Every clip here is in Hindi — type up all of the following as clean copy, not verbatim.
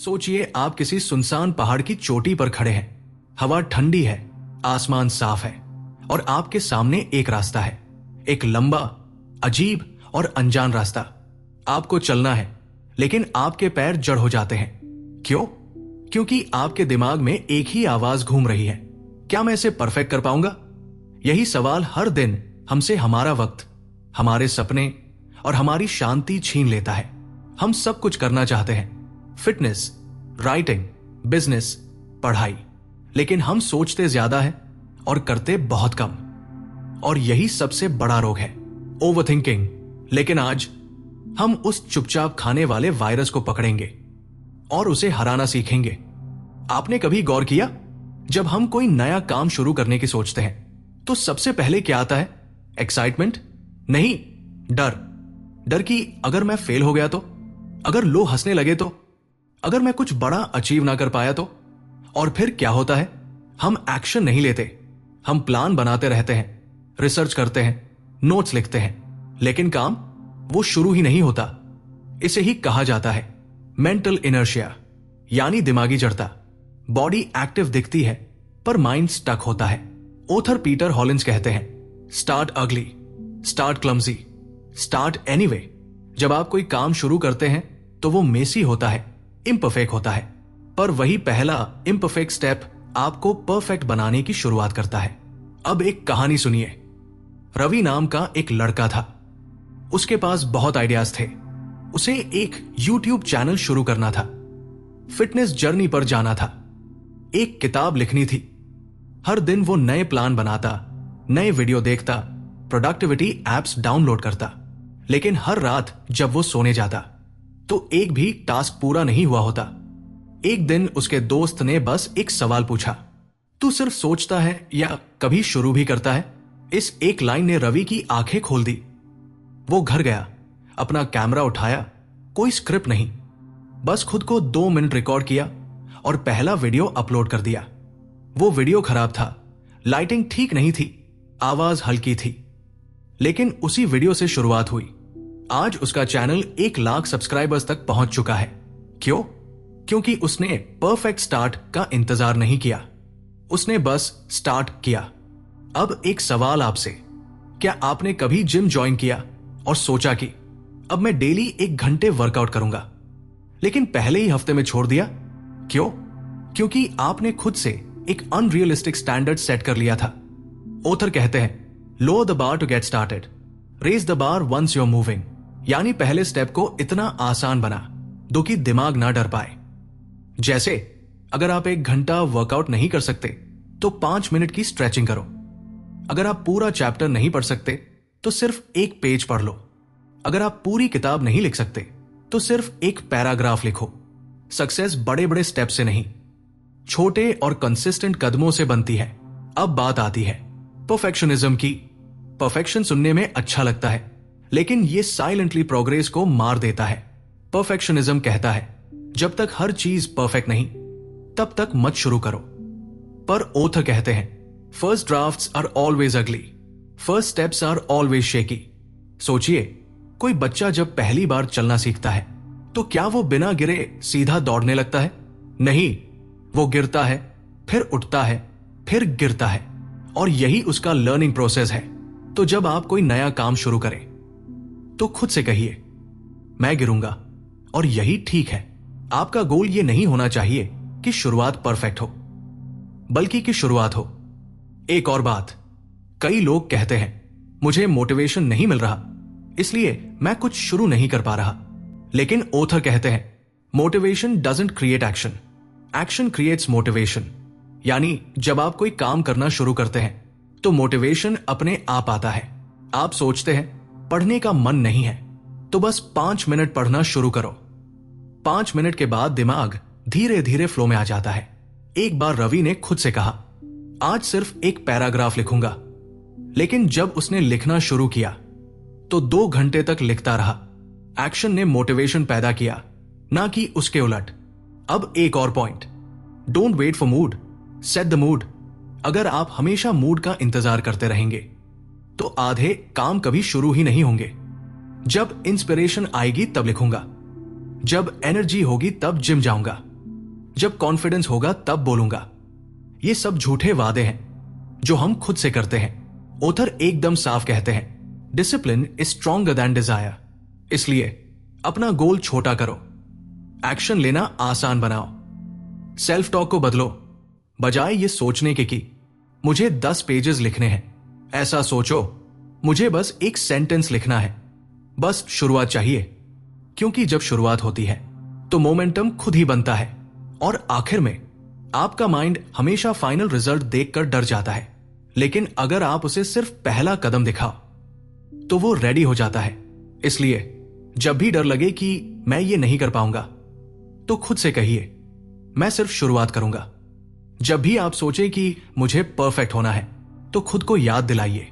सोचिए आप किसी सुनसान पहाड़ की चोटी पर खड़े हैं। हवा ठंडी है, आसमान साफ है और आपके सामने एक रास्ता है, एक लंबा, अजीब और अनजान रास्ता। आपको चलना है, लेकिन आपके पैर जड़ हो जाते हैं। क्यों? क्योंकि आपके दिमाग में एक ही आवाज घूम रही है, क्या मैं इसे परफेक्ट कर पाऊंगा? यही सवाल हर दिन हमसे हमारा वक्त, हमारे सपने और हमारी शांति छीन लेता है। हम सब कुछ करना चाहते हैं, फिटनेस, राइटिंग, बिजनेस, पढ़ाई, लेकिन हम सोचते ज्यादा है और करते बहुत कम। और यही सबसे बड़ा रोग है, ओवरथिंकिंग। लेकिन आज हम उस चुपचाप खाने वाले वायरस को पकड़ेंगे और उसे हराना सीखेंगे। आपने कभी गौर किया, जब हम कोई नया काम शुरू करने की सोचते हैं तो सबसे पहले क्या आता है? एक्साइटमेंट? नहीं, डर। डर कि अगर मैं फेल हो गया तो, अगर लोग हंसने लगे तो, अगर मैं कुछ बड़ा अचीव ना कर पाया तो। और फिर क्या होता है? हम एक्शन नहीं लेते, हम प्लान बनाते रहते हैं, रिसर्च करते हैं, नोट्स लिखते हैं, लेकिन काम वो शुरू ही नहीं होता। इसे ही कहा जाता है मेंटल इनर्शिया, यानी दिमागी जड़ता। बॉडी एक्टिव दिखती है पर माइंड स्टक होता है। ऑथर पीटर हॉलिंस कहते हैं, स्टार्ट अगली, स्टार्ट क्लमजी, स्टार्ट एनीवे। जब आप कोई काम शुरू करते हैं तो वो मेसी होता है, इम्परफेक्ट होता है, पर वही पहला इम्परफेक्ट स्टेप आपको परफेक्ट बनाने की शुरुआत करता है। अब एक कहानी सुनिए। रवि नाम का एक लड़का था। उसके पास बहुत आइडियाज थे। उसे एक यूट्यूब चैनल शुरू करना था, फिटनेस जर्नी पर जाना था, एक किताब लिखनी थी। हर दिन वो नए प्लान बनाता, नए वीडियो देखता, प्रोडक्टिविटी एप्स डाउनलोड करता। लेकिन हर रात जब वो सोने जाता तो एक भी टास्क पूरा नहीं हुआ होता। एक दिन उसके दोस्त ने बस एक सवाल पूछा, तू सिर्फ सोचता है या कभी शुरू भी करता है? इस एक लाइन ने रवि की आंखें खोल दी। वो घर गया, अपना कैमरा उठाया, कोई स्क्रिप्ट नहीं, बस खुद को 2 मिनट रिकॉर्ड किया और पहला वीडियो अपलोड कर दिया। वो वीडियो खराब था, लाइटिंग ठीक नहीं थी, आवाज हल्की थी, लेकिन उसी वीडियो से शुरुआत हुई। आज उसका चैनल 1 लाख सब्सक्राइबर्स तक पहुंच चुका है। क्यों? क्योंकि उसने परफेक्ट स्टार्ट का इंतजार नहीं किया, उसने बस स्टार्ट किया। अब एक सवाल आपसे, क्या आपने कभी जिम ज्वाइन किया और सोचा कि अब मैं डेली 1 घंटे वर्कआउट करूंगा, लेकिन पहले ही हफ्ते में छोड़ दिया? क्यों? क्योंकि आपने खुद से एक अनरियलिस्टिक स्टैंडर्ड सेट कर लिया था। ऑथर कहते हैं, lower the bar to get started, raise the bar once you are moving. यानी पहले स्टेप को इतना आसान बना दो कि दिमाग ना डर पाए। जैसे अगर आप 1 घंटा वर्कआउट नहीं कर सकते तो 5 मिनट की स्ट्रेचिंग करो। अगर आप पूरा चैप्टर नहीं पढ़ सकते तो सिर्फ 1 पेज पढ़ लो। अगर आप पूरी किताब नहीं लिख सकते तो सिर्फ 1 पैराग्राफ लिखो। सक्सेस बड़े बड़े स्टेप से नहीं, छोटे और कंसिस्टेंट कदमों से बनती है। अब बात आती है परफेक्शनिज्म की। परफेक्शन सुनने में अच्छा लगता है, लेकिन यह साइलेंटली प्रोग्रेस को मार देता है। परफेक्शनिज्म कहता है, जब तक हर चीज परफेक्ट नहीं तब तक मत शुरू करो। पर ऑथर कहते हैं, first drafts are always ugly, first steps are always shaky. सोचिए, कोई बच्चा जब पहली बार चलना सीखता है तो क्या वो बिना गिरे सीधा दौड़ने लगता है? नहीं, वो गिरता है, फिर उठता है, फिर गिरता है, और यही उसका लर्निंग प्रोसेस है। तो जब आप कोई नया काम शुरू करें तो खुद से कहिए, मैं गिरूंगा और यही ठीक है। आपका गोल यह नहीं होना चाहिए कि शुरुआत परफेक्ट हो, बल्कि कि शुरुआत हो। एक और बात, कई लोग कहते हैं, मुझे मोटिवेशन नहीं मिल रहा इसलिए मैं कुछ शुरू नहीं कर पा रहा। लेकिन ऑथर कहते हैं, motivation doesn't create action, action creates motivation. यानी जब आप कोई काम करना शुरू करते हैं तो मोटिवेशन अपने आप आता है। आप सोचते हैं पढ़ने का मन नहीं है तो बस 5 मिनट पढ़ना शुरू करो। 5 मिनट के बाद दिमाग धीरे धीरे फ्लो में आ जाता है। एक बार रवि ने खुद से कहा, आज सिर्फ 1 पैराग्राफ लिखूंगा, लेकिन जब उसने लिखना शुरू किया तो 2 घंटे तक लिखता रहा। एक्शन ने मोटिवेशन पैदा किया, ना कि उसके उलट। अब एक और point, don't wait for mood, set the mood. अगर आप हमेशा मूड का इंतजार करते रहेंगे तो आधे काम कभी शुरू ही नहीं होंगे। जब इंस्पिरेशन आएगी तब लिखूंगा, जब एनर्जी होगी तब जिम जाऊंगा, जब कॉन्फिडेंस होगा तब बोलूंगा। ये सब झूठे वादे हैं जो हम खुद से करते हैं। ऑथर एकदम साफ कहते हैं, discipline is stronger than desire. इसलिए अपना गोल छोटा करो, एक्शन लेना आसान बनाओ, सेल्फ टॉक को बदलो। बजाय ये सोचने के कि मुझे 10 पेजेस लिखने हैं, ऐसा सोचो मुझे बस एक सेंटेंस लिखना है। बस शुरुआत चाहिए, क्योंकि जब शुरुआत होती है तो मोमेंटम खुद ही बनता है। और आखिर में आपका माइंड हमेशा फाइनल रिजल्ट देखकर डर जाता है, लेकिन अगर आप उसे सिर्फ पहला कदम दिखाओ तो वो रेडी हो जाता है। इसलिए जब भी डर लगे कि मैं ये नहीं कर पाऊंगा, तो खुद से कहिए मैं सिर्फ शुरुआत करूंगा। जब भी आप सोचे कि मुझे परफेक्ट होना है, तो खुद को याद दिलाइए,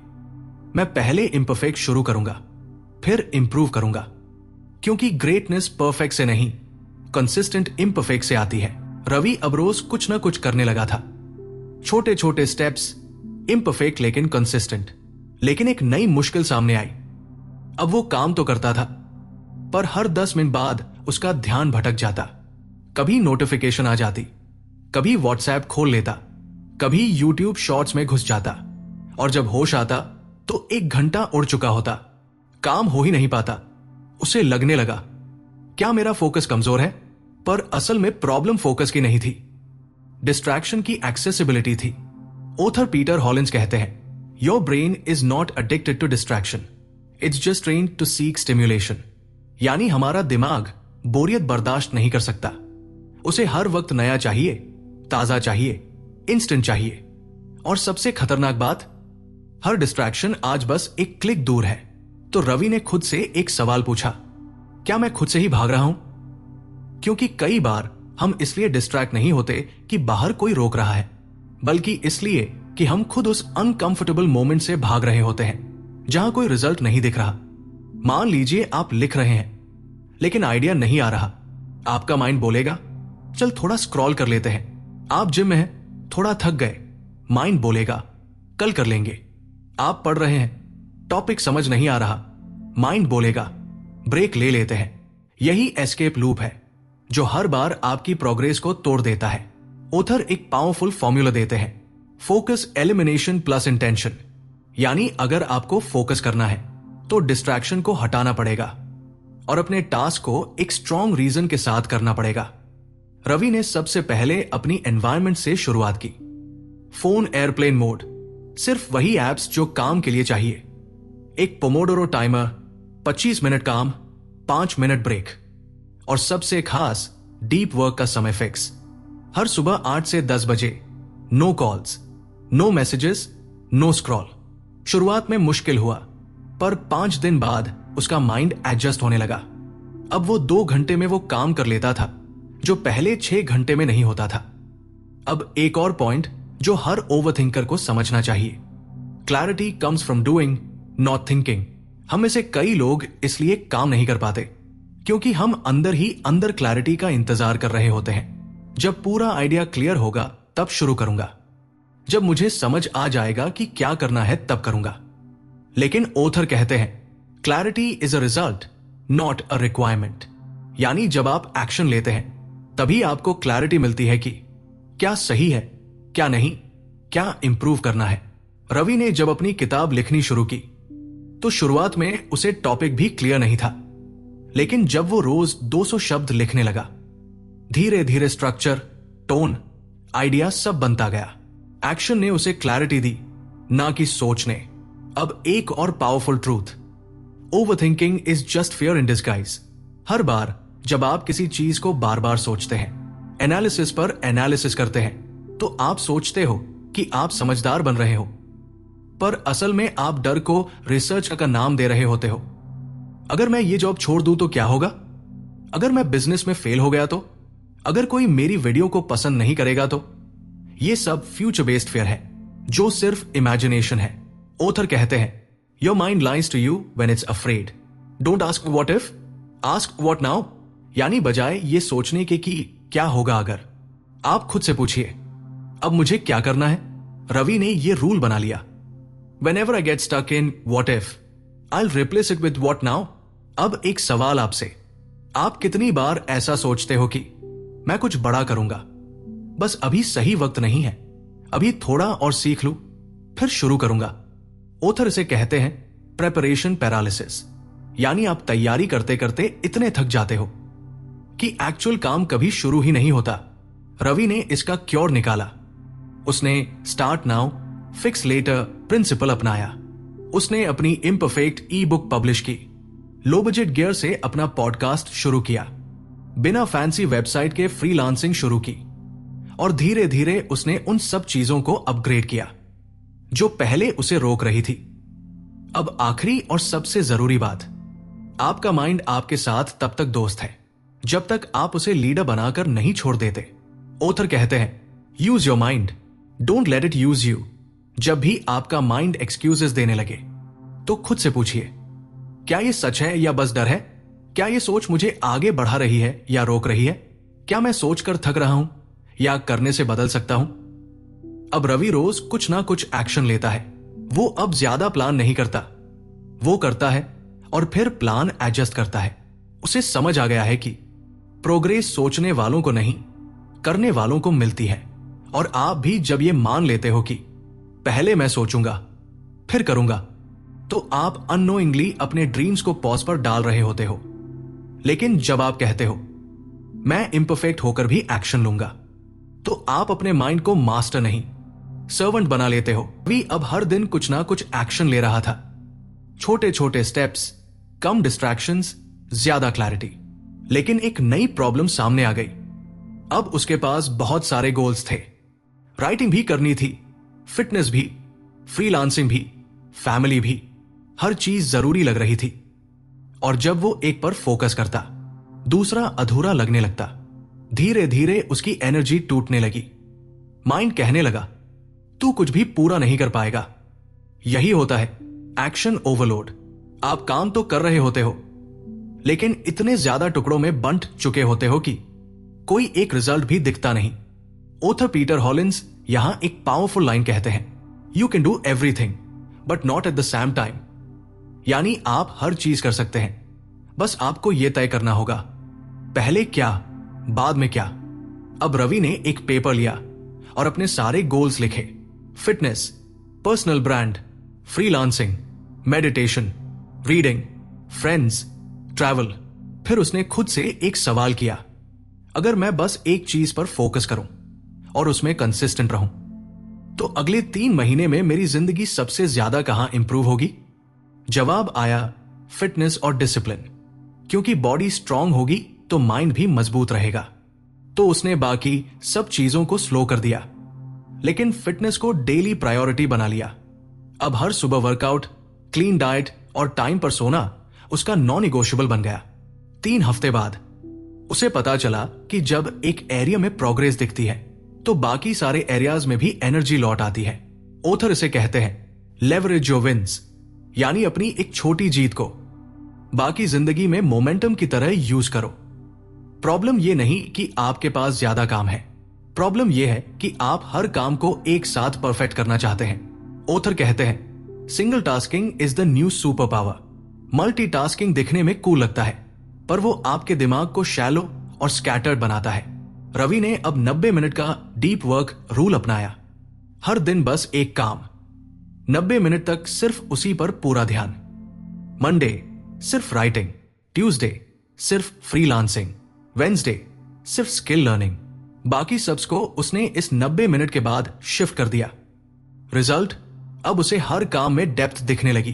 मैं पहले इम्परफेक्ट शुरू करूंगा, फिर इंप्रूव करूंगा। क्योंकि ग्रेटनेस परफेक्ट से नहीं, कंसिस्टेंट इम्परफेक्ट से आती है। रवि अब रोज कुछ ना कुछ करने लगा था, छोटे छोटे स्टेप्स, इम्परफेक्ट लेकिन कंसिस्टेंट। लेकिन एक नई मुश्किल सामने आई। अब वो काम तो करता था, पर हर 10 मिनट बाद उसका ध्यान भटक जाता। कभी नोटिफिकेशन आ जाती, कभी व्हाट्सएप खोल लेता, कभी यूट्यूब शॉर्ट्स में घुस जाता, और जब होश आता तो 1 घंटा उड़ चुका होता। काम हो ही नहीं पाता। उसे लगने लगा, क्या मेरा फोकस कमजोर है? पर असल में प्रॉब्लम फोकस की नहीं थी, डिस्ट्रैक्शन की एक्सेसिबिलिटी थी। ऑथर पीटर हॉलिंस कहते हैं, your brain is not addicted to distraction, it's just trained to seek stimulation. यानी हमारा दिमाग बोरियत बर्दाश्त नहीं कर सकता। उसे हर वक्त नया चाहिए, ताजा चाहिए, इंस्टेंट चाहिए। और सबसे खतरनाक बात, हर डिस्ट्रैक्शन आज बस एक क्लिक दूर है। तो रवि ने खुद से एक सवाल पूछा, क्या मैं खुद से ही भाग रहा हूं? क्योंकि कई बार हम इसलिए डिस्ट्रैक्ट नहीं होते कि बाहर कोई रोक रहा है, बल्कि इसलिए कि हम खुद उस अनकंफर्टेबल मोमेंट से भाग रहे होते हैं जहां कोई रिजल्ट नहीं दिख रहा। मान लीजिए आप लिख रहे हैं, लेकिन आइडिया नहीं आ रहा। आपका माइंड बोलेगा, चल थोड़ा स्क्रॉल कर लेते हैं। आप जिम में हैं, थोड़ा थक गए, माइंड बोलेगा, कल कर लेंगे। आप पढ़ रहे हैं, टॉपिक समझ नहीं आ रहा, माइंड बोलेगा, ब्रेक ले लेते हैं। यही एस्केप लूप है जो हर बार आपकी प्रोग्रेस को तोड़ देता है। ऑथर एक पावरफुल फॉर्मूला देते हैं, फोकस एलिमिनेशन प्लस इंटेंशन। यानी अगर आपको फोकस करना है तो डिस्ट्रैक्शन को हटाना पड़ेगा और अपने टास्क को एक स्ट्रॉन्ग रीजन के साथ करना पड़ेगा। रवि ने सबसे पहले अपनी एनवायरनमेंट से शुरुआत की। फोन एयरप्लेन मोड, सिर्फ वही एप्स जो काम के लिए चाहिए। एक पोमोडोरो टाइमर, 25 मिनट काम, 5 मिनट ब्रेक। और सबसे खास, डीप वर्क का समय फिक्स। हर सुबह 8 से 10 बजे, no calls, no messages, no scroll. शुरुआत में मुश्किल हुआ, पर 5 दिन बाद उसका माइंड एडजस्ट होने लगा। अब वो 2 घंटे में वो काम कर लेता था जो पहले 6 घंटे में नहीं होता था। अब एक और पॉइंट जो हर ओवरथिंकर को समझना चाहिए, clarity comes from doing not thinking. हम में से कई लोग इसलिए काम नहीं कर पाते क्योंकि हम अंदर ही अंदर क्लैरिटी का इंतजार कर रहे होते हैं। जब पूरा आइडिया क्लियर होगा तब शुरू करूंगा, जब मुझे समझ आ जाएगा कि क्या करना है तब करूंगा। लेकिन ऑथर कहते हैं, clarity is a result not a requirement. यानी जब आप एक्शन लेते हैं तभी आपको क्लैरिटी मिलती है कि क्या सही है, क्या नहीं, क्या इंप्रूव करना है। रवि ने जब अपनी किताब लिखनी शुरू की तो शुरुआत में उसे टॉपिक भी क्लियर नहीं था, लेकिन जब वो रोज 200 शब्द लिखने लगा, धीरे धीरे स्ट्रक्चर, टोन, आइडिया सब बनता गया। एक्शन ने उसे क्लैरिटी दी, ना कि सोच ने। अब एक और powerful truth, overthinking is just fear in disguise. हर बार जब आप किसी चीज को बार बार सोचते हैं, एनालिसिस पर एनालिसिस करते हैं, तो आप सोचते हो कि आप समझदार बन रहे हो, पर असल में आप डर को रिसर्च का नाम दे रहे होते हो। अगर मैं ये जॉब छोड़ दूं तो क्या होगा? अगर मैं बिजनेस में फेल हो गया तो? अगर कोई मेरी वीडियो को पसंद नहीं करेगा तो? ये सब फ्यूचर बेस्ड फियर है जो सिर्फ इमेजिनेशन है। ऑथर कहते हैं, your mind lies to you when it's afraid. Don't ask what if, ask what now. यानी बजाय ये सोचने के कि क्या होगा अगर, आप खुद से पूछिए, अब मुझे क्या करना है? रवि ने ये रूल बना लिया, whenever I get stuck in what if, I'll replace it with what now। अब एक सवाल आपसे, आप कितनी बार ऐसा सोचते हो कि मैं कुछ बड़ा करूंगा, बस अभी सही वक्त नहीं है, अभी थोड़ा और सीख लूं, फिर शुरू करूंगा। ओथर इसे कहते हैं प्रेपरेशन पैरालिसिस, यानी आप तैयारी करते करते इतने थक जाते हो कि एक्चुअल काम कभी शुरू ही नहीं होता। रवि ने इसका क्योर निकाला। उसने start now fix later principle अपनाया। उसने अपनी इम्परफेक्ट ई बुक पब्लिश की, लो बजट गियर से अपना पॉडकास्ट शुरू किया, बिना फैंसी वेबसाइट के फ्रीलांसिंग शुरू की, और धीरे धीरे उसने उन सब चीजों को अपग्रेड किया जो पहले उसे रोक रही थी। अब आखिरी और सबसे जरूरी बात, आपका माइंड आपके साथ तब तक दोस्त है जब तक आप उसे लीडर बनाकर नहीं छोड़ देते। ओथर कहते हैं use your mind, don't let it use you. जब भी आपका माइंड एक्सक्यूजेस देने लगे तो खुद से पूछिए, क्या यह सच है या बस डर है? क्या यह सोच मुझे आगे बढ़ा रही है या रोक रही है? क्या मैं सोचकर थक रहा हूं या करने से बदल सकता हूं? अब रवि रोज कुछ ना कुछ एक्शन लेता है। वो अब ज्यादा प्लान नहीं करता, वो करता है और फिर प्लान एडजस्ट करता है। उसे समझ आ गया है कि प्रोग्रेस सोचने वालों को नहीं, करने वालों को मिलती है। और आप भी जब ये मान लेते हो कि पहले मैं सोचूंगा फिर करूंगा, तो आप अननोइंगली अपने ड्रीम्स को पॉज पर डाल रहे होते हो। लेकिन जब आप कहते हो मैं इम्परफेक्ट होकर भी एक्शन लूंगा, तो आप अपने माइंड को मास्टर नहीं सर्वेंट बना लेते हो। भी अब हर दिन कुछ ना कुछ एक्शन ले रहा था, छोटे छोटे स्टेप्स, कम डिस्ट्रैक्शंस, ज्यादा क्लैरिटी। लेकिन एक नई प्रॉब्लम सामने आ गई। अब उसके पास बहुत सारे गोल्स थे, राइटिंग भी करनी थी, फिटनेस भी, फ्रीलांसिंग भी, फैमिली भी, हर चीज जरूरी लग रही थी। और जब वो एक पर फोकस करता, दूसरा अधूरा लगने लगता। धीरे धीरे उसकी एनर्जी टूटने लगी। माइंड कहने लगा तू कुछ भी पूरा नहीं कर पाएगा। यही होता है एक्शन ओवरलोड। आप काम तो कर रहे होते हो, लेकिन इतने ज्यादा टुकड़ों में बंट चुके होते हो कि कोई एक रिजल्ट भी दिखता नहीं। ओथर पीटर हॉलिंस यहां एक पावरफुल लाइन कहते हैं, you can do everything but not at the same time. यानी आप हर चीज कर सकते हैं, बस आपको यह तय करना होगा पहले क्या, बाद में क्या। अब रवि ने एक पेपर लिया और अपने सारे गोल्स लिखे, fitness, personal brand, freelancing, meditation, reading, friends, travel. फिर उसने खुद से एक सवाल किया, अगर मैं बस एक चीज पर फोकस करूं और उसमें कंसिस्टेंट रहूं, तो अगले 3 महीने में मेरी जिंदगी सबसे ज्यादा कहां इंप्रूव होगी? जवाब आया फिटनेस और डिसिप्लिन। क्योंकि बॉडी स्ट्रांग होगी तो माइंड भी मजबूत रहेगा। तो उसने बाकी सब चीजों को स्लो कर दिया, लेकिन फिटनेस को डेली प्रायोरिटी बना लिया। अब हर सुबह वर्कआउट, क्लीन डाइट और टाइम पर सोना उसका नॉन निगोशिएबल बन गया। 3 हफ्ते बाद उसे पता चला कि जब एक एरिया में प्रोग्रेस दिखती है तो बाकी सारे एरियाज में भी एनर्जी लौट आती है। ओथर इसे कहते हैं लेवरेज योर विंस, यानी अपनी एक छोटी जीत को बाकी जिंदगी में मोमेंटम की तरह यूज करो। प्रॉब्लम यह नहीं कि आपके पास ज्यादा काम है, प्रॉब्लम यह है कि आप हर काम को एक साथ परफेक्ट करना चाहते हैं। ओथर कहते हैं single tasking is the new super power. Multitasking दिखने में कूल लगता है, पर वो आपके दिमाग को शैलो और स्कैटर्ड बनाता है। रवि ने अब 90 मिनट का डीप वर्क रूल अपनाया। हर दिन बस एक काम, 90 मिनट तक सिर्फ उसी पर पूरा ध्यान। मंडे सिर्फ राइटिंग, ट्यूसडे सिर्फ फ्रीलांसिंग, वेंसडे सिर्फ स्किल लर्निंग। बाकी सब्स को उसने इस 90 मिनट के बाद शिफ्ट कर दिया। रिजल्ट, अब उसे हर काम में डेप्थ दिखने लगी।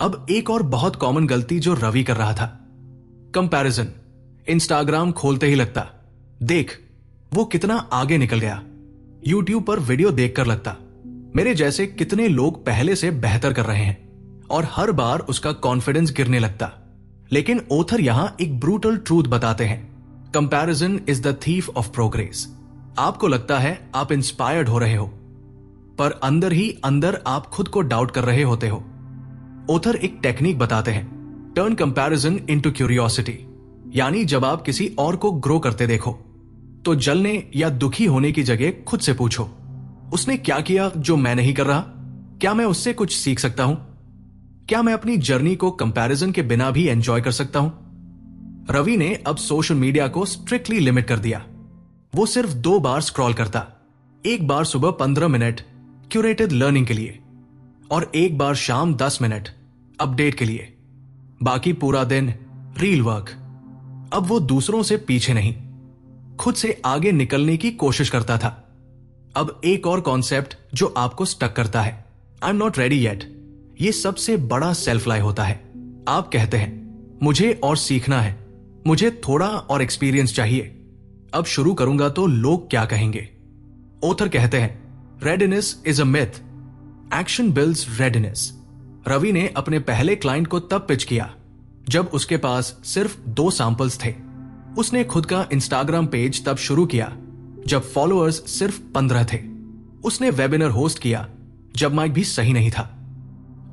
अब एक और बहुत कॉमन गलती जो रवि कर रहा था, कंपैरिजन। इंस्टाग्राम खोलते ही लगता, देख वो कितना आगे निकल गया। यूट्यूब पर वीडियो देखकर लगता, मेरे जैसे कितने लोग पहले से बेहतर कर रहे हैं, और हर बार उसका कॉन्फिडेंस गिरने लगता। लेकिन ओथर यहां एक ब्रूटल ट्रूथ बताते हैं, comparison is the thief of progress. आपको लगता है आप इंस्पायर्ड हो रहे हो, पर अंदर ही अंदर आप खुद को डाउट कर रहे होते हो। ओथर एक टेक्निक बताते हैं, टर्न कंपैरिजन इनटू क्यूरियोसिटी। यानी जब आप किसी और को ग्रो करते देखो तो जलने या दुखी होने की जगह खुद से पूछो, उसने क्या किया जो मैं नहीं कर रहा? क्या मैं उससे कुछ सीख सकता हूं? क्या मैं अपनी जर्नी को कंपैरिजन के बिना भी एंजॉय कर सकता हूं? रवि ने अब सोशल मीडिया को स्ट्रिक्टली लिमिट कर दिया। वो सिर्फ 2 बार स्क्रॉल करता, एक बार सुबह 15 मिनट क्यूरेटेड लर्निंग के लिए और एक बार शाम 10 मिनट अपडेट के लिए। बाकी पूरा दिन रील वर्क। अब वो दूसरों से पीछे नहीं, खुद से आगे निकलने की कोशिश करता था। अब एक और कॉन्सेप्ट जो आपको स्टक करता है, I am not ready yet. ये सबसे बड़ा सेल्फ लाई होता है। आप कहते हैं मुझे और सीखना है, मुझे थोड़ा और एक्सपीरियंस चाहिए, अब शुरू करूंगा तो लोग क्या कहेंगे। ऑथर कहते हैं readiness is a myth, action builds readiness. Ravi ने अपने पहले क्लाइंट को तब पिच किया जब उसके पास सिर्फ 2 सैंपल्स थे। उसने खुद का इंस्टाग्राम पेज तब शुरू किया जब फॉलोअर्स सिर्फ 15 थे। उसने वेबिनार होस्ट किया जब माइक भी सही नहीं था।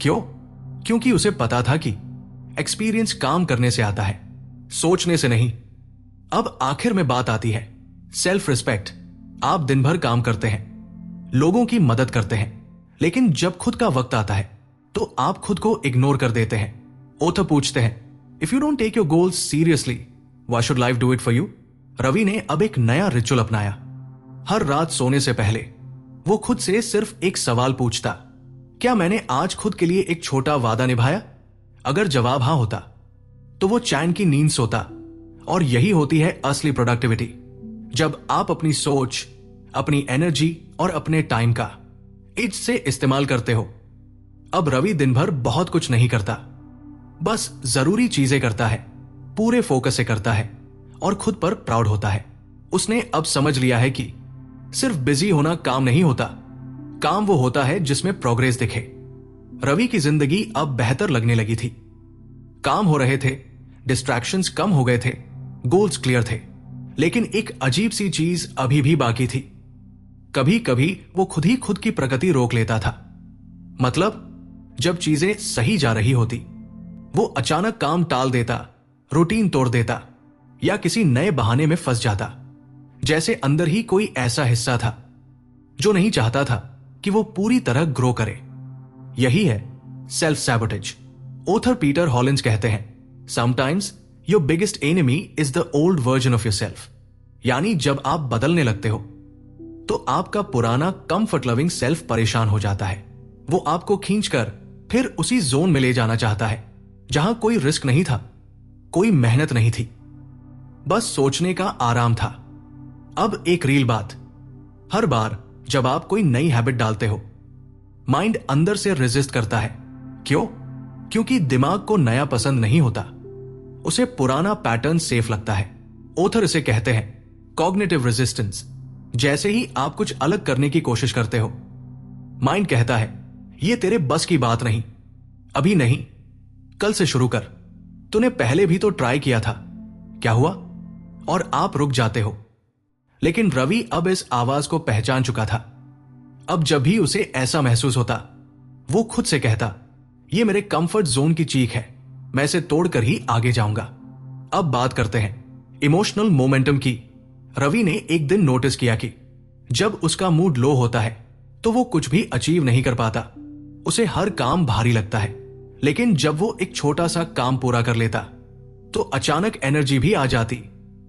क्यों? क्योंकि उसे पता था कि एक्सपीरियंस काम करने से आता है, सोचने से नहीं। अब आखिर में बात आती है सेल्फ रिस्पेक्ट। आप दिन भर काम करते हैं, लोगों की मदद करते हैं, लेकिन जब खुद का वक्त आता है तो आप खुद को इग्नोर कर देते हैं। ऑथर पूछते हैं if you don't take your goals seriously, why should life do it for you? Ravi ने अब एक नया रिचुअल अपनाया। हर रात सोने से पहले वो खुद से सिर्फ एक सवाल पूछता, क्या मैंने आज खुद के लिए एक छोटा वादा निभाया? अगर जवाब हां होता तो वो चैन की नींद सोता। और यही होती है असली प्रोडक्टिविटी, जब आप अपनी सोच, अपनी एनर्जी और अपने टाइम का इज से इस्तेमाल करते हो। अब रवि दिन भर बहुत कुछ नहीं करता, बस जरूरी चीजें करता है, पूरे फोकस से करता है और खुद पर प्राउड होता है। उसने अब समझ लिया है कि सिर्फ बिजी होना काम नहीं होता, काम वो होता है जिसमें प्रोग्रेस दिखे। रवि की जिंदगी अब बेहतर लगने लगी थी। काम हो रहे थे, डिस्ट्रैक्शंस कम हो गए थे, गोल्स क्लियर थे, लेकिन एक अजीब सी चीज अभी भी बाकी थी। कभी कभी वो खुद ही खुद की प्रगति रोक लेता था। मतलब जब चीजें सही जा रही होती, वो अचानक काम टाल देता, रूटीन तोड़ देता या किसी नए बहाने में फंस जाता, जैसे अंदर ही कोई ऐसा हिस्सा था जो नहीं चाहता था कि वो पूरी तरह ग्रो करे। यही है self sabotage. Author Peter Hollins कहते हैं sometimes your biggest enemy is the old version of yourself. यानी जब आप बदलने लगते हो तो आपका पुराना कंफर्ट लविंग सेल्फ परेशान हो जाता है। वो आपको खींचकर फिर उसी जोन में ले जाना चाहता है जहां कोई रिस्क नहीं था, कोई मेहनत नहीं थी, बस सोचने का आराम था। अब एक रील बात, हर बार जब आप कोई नई हैबिट डालते हो, माइंड अंदर से रेजिस्ट करता है। क्यों? क्योंकि दिमाग को नया पसंद नहीं होता, उसे पुराना पैटर्न सेफ लगता है। ऑथर इसे कहते हैं कॉग्निटिव रेजिस्टेंस। जैसे ही आप कुछ अलग करने की कोशिश करते हो, माइंड कहता है यह तेरे बस की बात नहीं, अभी नहीं, कल से शुरू कर, तूने पहले भी तो ट्राई किया था, क्या हुआ? और आप रुक जाते हो। लेकिन रवि अब इस आवाज को पहचान चुका था। अब जब भी उसे ऐसा महसूस होता, वो खुद से कहता यह मेरे कंफर्ट जोन की चीख है, मैं इसे तोड़कर ही आगे जाऊंगा। अब बात करते हैं इमोशनल मोमेंटम की। रवि ने एक दिन नोटिस किया कि जब उसका मूड लो होता है तो वो कुछ भी अचीव नहीं कर पाता, उसे हर काम भारी लगता है। लेकिन जब वो एक छोटा सा काम पूरा कर लेता तो अचानक एनर्जी भी आ जाती,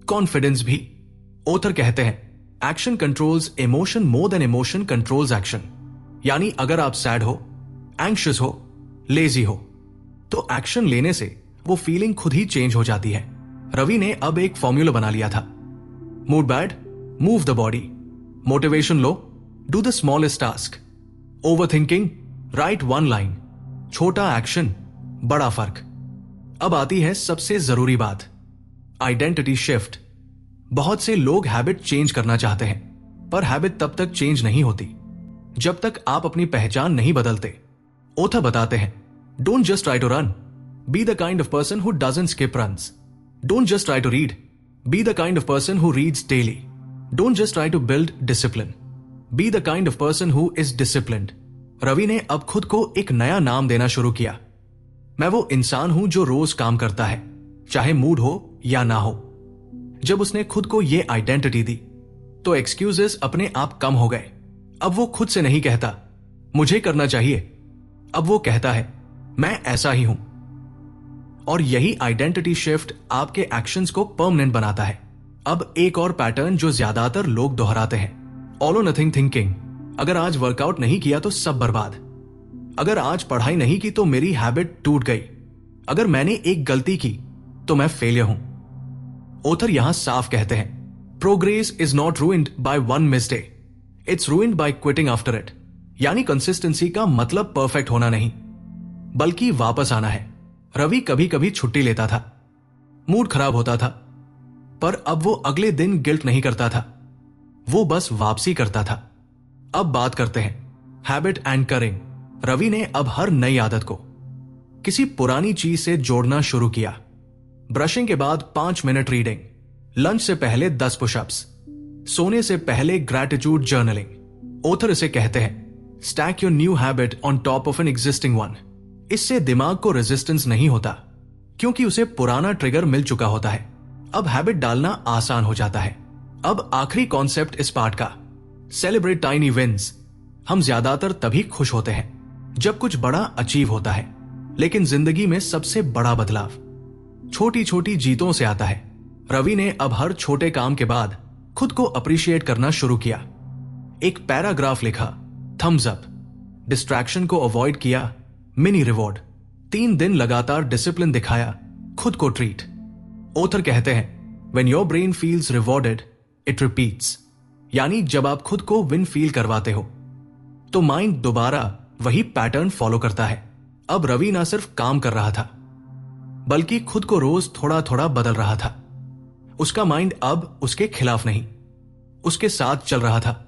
कॉन्फिडेंस भी। ऑथर कहते हैं action controls emotion more than emotion controls action. यानी अगर आप सैड हो, एंग्शियस हो, लेजी हो, तो एक्शन लेने से वो फीलिंग खुद ही चेंज हो जाती है। रवि ने अब एक फॉर्मूला बना लिया था, mood bad, move the body, motivation low, do the smallest task, overthinking, right one line, छोटा एक्शन, बड़ा फर्क। अब आती है सबसे जरूरी बात, आइडेंटिटी शिफ्ट। बहुत से लोग हैबिट चेंज करना चाहते हैं, पर हैबिट तब तक चेंज नहीं होती जब तक आप अपनी पहचान नहीं बदलते। ऑथर बताते हैं don't just try to run, be the kind of person who doesn't skip runs. Don't just try to read, be the kind of person who reads daily. Don't just try to build discipline, be the kind of person who is disciplined. Ravi ने अब खुद को एक नया नाम देना शुरू किया। मैं वो इंसान हूं जो रोज काम करता है, चाहे मूड हो या ना हो। जब उसने खुद को ये आइडेंटिटी दी तो एक्सक्यूजेस अपने आप कम हो गए। अब वो खुद से नहीं कहता मुझे करना चाहिए, अब वो कहता है मैं ऐसा ही हूं। और यही आइडेंटिटी शिफ्ट आपके एक्शंस को परमानेंट बनाता है। अब एक और पैटर्न जो ज्यादातर लोग दोहराते हैं, ऑल और नथिंग थिंकिंग। अगर आज वर्कआउट नहीं किया तो सब बर्बाद। अगर आज पढ़ाई नहीं की तो मेरी हैबिट टूट गई। अगर मैंने एक गलती की तो मैं फेलियर हूं। ऑथर यहां साफ कहते हैं, progress is not ruined by one mistake, it's ruined by quitting after it. यानी कंसिस्टेंसी का मतलब परफेक्ट होना नहीं, बल्कि वापस आना है। रवि कभी कभी छुट्टी लेता था, मूड खराब होता था, पर अब वो अगले दिन गिल्ट नहीं करता था, वो बस वापसी करता था। अब बात करते हैं हैबिट एंकरिंग। रवि ने अब हर नई आदत को किसी पुरानी चीज से जोड़ना शुरू किया। ब्रशिंग के बाद 5 मिनट रीडिंग, लंच से पहले 10 पुशअप्स, सोने से पहले ग्रैटिट्यूड जर्नलिंग। ऑथर इसे कहते हैं stack your new habit on top of an existing one. इससे दिमाग को रेजिस्टेंस नहीं होता, क्योंकि उसे पुराना ट्रिगर मिल चुका होता है। अब हैबिट डालना आसान हो जाता है। अब आखिरी कॉन्सेप्ट इस पार्ट का, सेलिब्रेट टाइनी विंस। हम ज्यादातर तभी खुश होते हैं जब कुछ बड़ा अचीव होता है, लेकिन जिंदगी में सबसे बड़ा बदलाव छोटी छोटी जीतों से आता है। रवि ने अब हर छोटे काम के बाद खुद को अप्रिशिएट करना शुरू किया। एक पैराग्राफ लिखा, थम्स अप। डिस्ट्रैक्शन को अवॉइड किया, मिनी रिवॉर्ड। 3 दिन लगातार डिसिप्लिन दिखाया, खुद को ट्रीट। ऑथर कहते हैं when your brain feels rewarded it repeats. यानी जब आप खुद को विन फील करवाते हो तो माइंड दोबारा वही पैटर्न फॉलो करता है। अब रवि ना सिर्फ काम कर रहा था, बल्कि खुद को रोज थोड़ा थोड़ा बदल रहा था। उसका माइंड अब उसके खिलाफ नहीं, उसके साथ चल रहा था।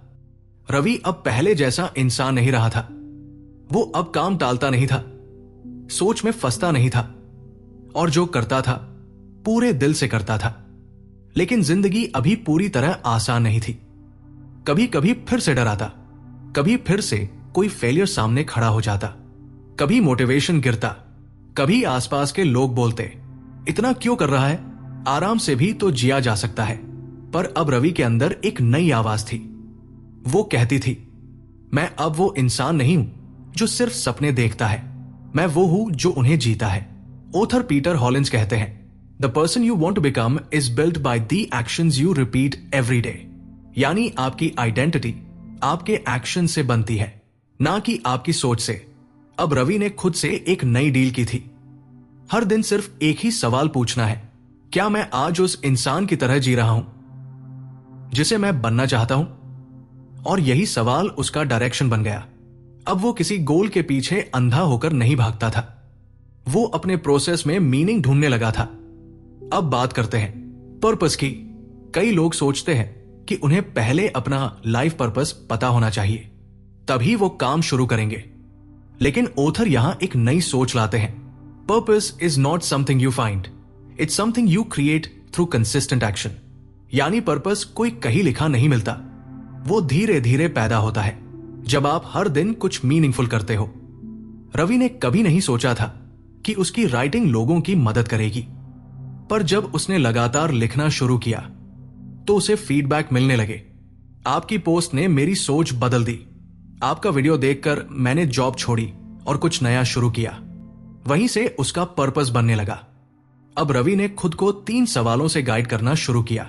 रवि अब पहले जैसा इंसान नहीं रहा था। वो अब काम टालता नहीं था, सोच में फंसता नहीं था, और जो करता था पूरे दिल से करता था। लेकिन जिंदगी अभी पूरी तरह आसान नहीं थी। कभी कभी फिर से डर आता, कभी फिर से कोई फेलियर सामने खड़ा हो जाता, कभी मोटिवेशन गिरता, कभी आसपास के लोग बोलते इतना क्यों कर रहा है, आराम से भी तो जिया जा सकता है। पर अब रवि के अंदर एक नई आवाज थी। वो कहती थी, मैं अब वो इंसान नहीं हूं जो सिर्फ सपने देखता है, मैं वो हूं जो उन्हें जीता है। ऑथर पीटर हॉलिंस कहते हैं the person you want to become is built by the actions you repeat every day. यानी आपकी आइडेंटिटी आपके एक्शन से बनती है, ना कि आपकी सोच से। अब रवि ने खुद से एक नई डील की थी। हर दिन सिर्फ एक ही सवाल पूछना है, क्या मैं आज उस इंसान की तरह जी रहा हूं जिसे मैं बनना चाहता हूं? और यही सवाल उसका डायरेक्शन बन गया। अब वो किसी गोल के पीछे अंधा होकर नहीं भागता था, वो अपने प्रोसेस में मीनिंग ढूंढने लगा था। अब बात करते हैं पर्पस की। कई लोग सोचते हैं कि उन्हें पहले अपना लाइफ पर्पस पता होना चाहिए, तभी वो काम शुरू करेंगे। लेकिन ऑथर यहां एक नई सोच लाते हैं। Purpose is not something you find, it's something you create through consistent action. यानी पर्पस कोई कहीं लिखा नहीं मिलता, वो धीरे धीरे पैदा होता है जब आप हर दिन कुछ मीनिंगफुल करते हो। रवि ने कभी नहीं सोचा था कि उसकी राइटिंग लोगों की मदद करेगी, पर जब उसने लगातार लिखना शुरू किया तो उसे फीडबैक मिलने लगे। आपकी पोस्ट ने मेरी सोच बदल दी, आपका वीडियो देखकर मैंने जॉब छोड़ी और कुछ नया शुरू किया। वहीं से उसका पर्पस बनने लगा। अब रवि ने खुद को 3 सवालों से गाइड करना शुरू किया।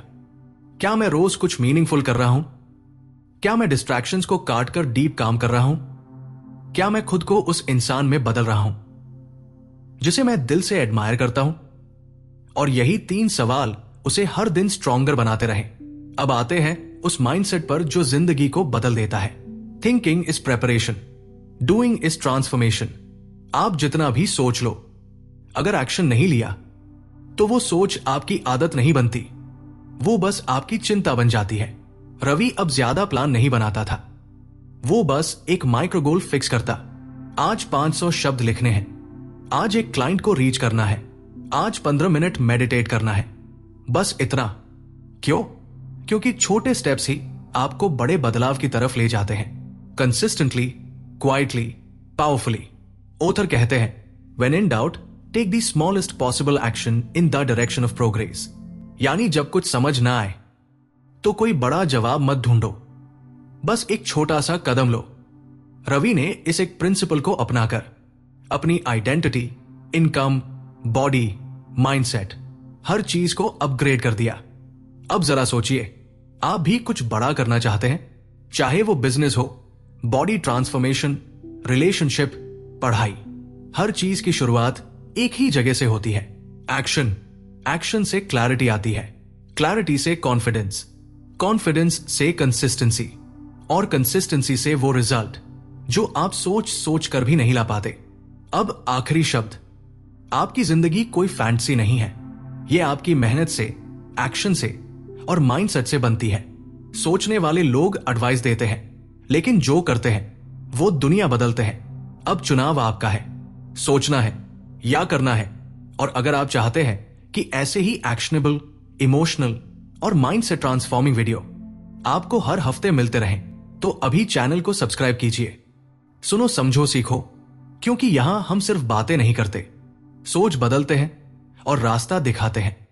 क्या मैं रोज कुछ मीनिंगफुल कर रहा हूं? क्या मैं डिस्ट्रैक्शंस को काट कर डीप काम कर रहा हूं? क्या मैं खुद को उस इंसान में बदल रहा हूं जिसे मैं दिल से एडमायर करता हूं? और यही 3 सवाल उसे हर दिन स्ट्रॉन्गर बनाते रहे। अब आते हैं उस माइंडसेट पर जो जिंदगी को बदल देता है। Thinking is preparation, doing is transformation. आप जितना भी सोच लो, अगर एक्शन नहीं लिया तो वो सोच आपकी आदत नहीं बनती, वो बस आपकी चिंता बन जाती है। रवि अब ज्यादा प्लान नहीं बनाता था, वो बस एक माइक्रो गोल फिक्स करता। आज 500 शब्द लिखने हैं, आज एक क्लाइंट को रीच करना है, आज 15 मिनट मेडिटेट करना है, बस इतना। क्यों? क्योंकि छोटे स्टेप्स ही आपको बड़े बदलाव की तरफ ले जाते हैं, कंसिस्टेंटली, क्वाइटली, पावरफुली। ऑथर कहते हैं when in doubt take the smallest possible action in the direction of progress. यानी जब कुछ समझ ना आए तो कोई बड़ा जवाब मत ढूंढो, बस एक छोटा सा कदम लो। रवि ने इस एक प्रिंसिपल को अपनाकर अपनी आइडेंटिटी, इनकम, बॉडी, माइंडसेट, हर चीज को अपग्रेड कर दिया। अब जरा सोचिए, आप भी कुछ बड़ा करना चाहते हैं, चाहे वो बिजनेस हो, बॉडी ट्रांसफॉर्मेशन, रिलेशनशिप, पढ़ाई। हर चीज की शुरुआत एक ही जगह से होती है, एक्शन। एक्शन से क्लैरिटी आती है, क्लैरिटी से कॉन्फिडेंस, कॉन्फिडेंस से कंसिस्टेंसी, और कंसिस्टेंसी से वो रिजल्ट जो आप सोच सोच कर भी नहीं ला पाते। अब आखिरी शब्द, आपकी जिंदगी कोई फैंटेसी नहीं है, यह आपकी मेहनत से, एक्शन से और माइंडसेट से बनती है। सोचने वाले लोग एडवाइस देते हैं, लेकिन जो करते हैं वो दुनिया बदलते हैं। अब चुनाव आपका है, सोचना है या करना है। और अगर आप चाहते हैं कि ऐसे ही एक्शनेबल, इमोशनल और माइंड से ट्रांसफॉर्मिंग वीडियो आपको हर हफ्ते मिलते रहें, तो अभी चैनल को सब्सक्राइब कीजिए। सुनो, समझो, सीखो, क्योंकि यहां हम सिर्फ बातें नहीं करते, सोच बदलते हैं और रास्ता दिखाते हैं।